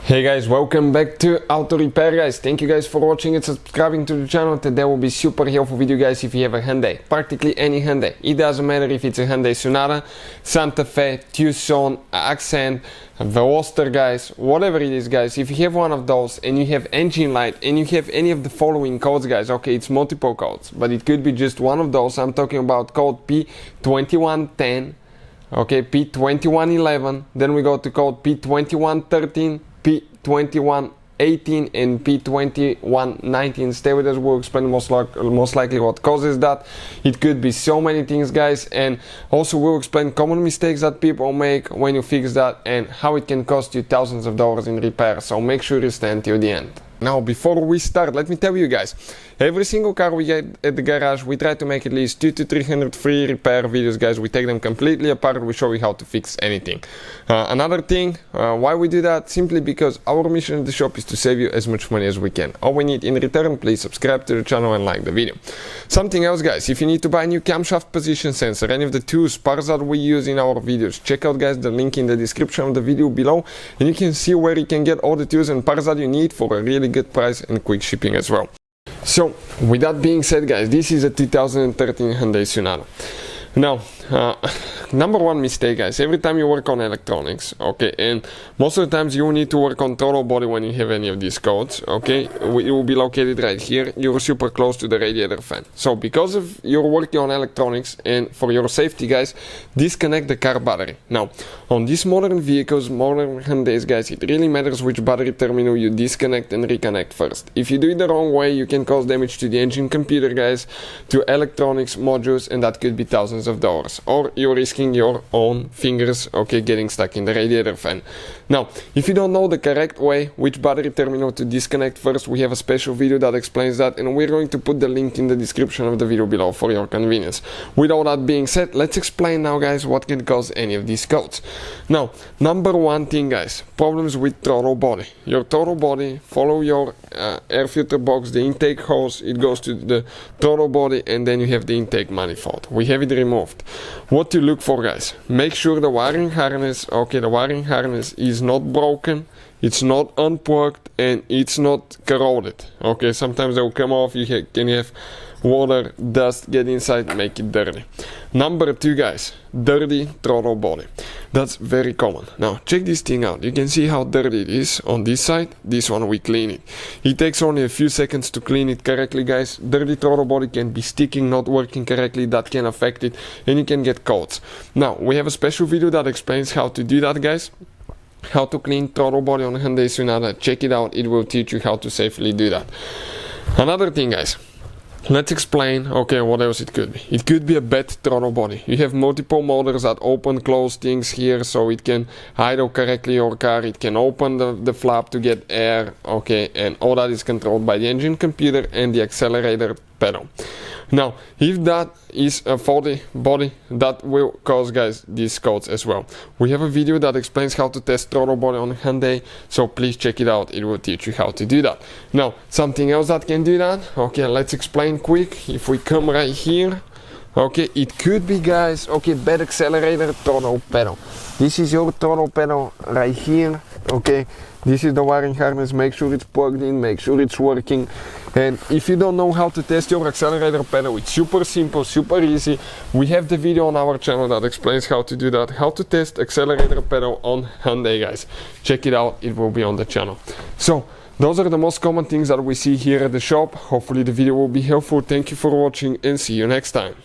Hey guys, welcome back to Auto Repair guys. Thank you guys for watching and subscribing to the channel. Today will be super helpful video guys if you have a Hyundai, practically any Hyundai. It doesn't matter if it's a Hyundai Sonata, Santa Fe, Tucson, Accent, Veloster guys, whatever it is guys. If you have one of those and you have engine light and you have any of the following codes guys, okay, it's multiple codes, but it could be just one of those. I'm talking about code P2110, okay, P2111, then we go to code P2113, P2118 and P2119. Stay with us, we'll explain most likely what causes that. It could be so many things guys, and also we'll explain common mistakes that people make when you fix that and how it can cost you thousands of dollars in repair, so make sure you stay until the end. Now before we start, let me tell you guys, every single car we get at the garage, we try to make at least 200 to 300 free repair videos guys. We take them completely apart, we show you how to fix anything. Another thing, why we do that, simply because our mission at the shop is to save you as much money as we can. All we need in return, please subscribe to the channel and like the video. Something else guys, if you need to buy a new camshaft position sensor, any of the tools, parts that we use in our videos, check out guys the link in the description of the video below, and you can see where you can get all the tools and parts that you need for a really good price and quick shipping as well. So with that being said guys, this is a 2013 Hyundai Sonata. Now number one mistake guys, every time you work on electronics, okay, and most of the times you need to work on throttle body when you have any of these codes, okay, it will be located right here. You're super close to the radiator fan, so because of you're working on electronics and for your safety guys, disconnect the car battery. Now on these modern vehicles, modern Hyundais guys, it really matters which battery terminal you disconnect and reconnect first. If you do it the wrong way, you can cause damage to the engine computer guys, to electronics modules, and that could be thousands of dollars, or you're risking your own fingers, okay, getting stuck in the radiator fan. Now if you don't know the correct way which battery terminal to disconnect first, we have a special video that explains that, and we're going to put the link in the description of the video below for your convenience. With all that being said, let's explain now guys what can cause any of these codes. Now number one thing guys, problems with throttle body. Your throttle body, follow your air filter box, the intake hose, it goes to the throttle body, and then you have the intake manifold. We have it removed. What to look for guys, make sure the wiring harness, okay, the wiring harness is not broken, it's not unplugged, and it's not corroded. Okay, sometimes they will come off, you can have water, dust get inside, make it dirty. Number two guys, dirty throttle body. That's very common. Now check this thing out, you can see how dirty it is on this side. This one we clean it. It takes only a few seconds to clean it correctly guys. Dirty throttle body can be sticking, not working correctly, that can affect it, and you can get codes. Now we have a special video that explains how to do that guys, how to clean throttle body on Hyundai Sonata. Check it out, it will teach you how to safely do that. Another thing guys, let's explain, okay, what else it could be. It could be a bad throttle body. You have multiple motors that open, close things here, so it can idle correctly your car, it can open the flap to get air, okay, and all that is controlled by the engine computer and the accelerator pedal. Now if that is a faulty body, that will cause guys these codes as well. We have a video that explains how to test throttle body on Hyundai, so please check it out, it will teach you how to do that. Now something else that can do that, okay, let's explain quick. If we come right here, okay, it could be guys, okay, bad accelerator throttle pedal. This is your throttle pedal right here, okay, this is the wiring harness. Make sure it's plugged in, make sure it's working. And if you don't know how to test your accelerator pedal, it's super simple, super easy. We have the video on our channel that explains how to do that, how to test accelerator pedal on Hyundai guys. Check it out, it will be on the channel. So those are the most common things that we see here at the shop. Hopefully the video will be helpful. Thank you for watching and see you next time.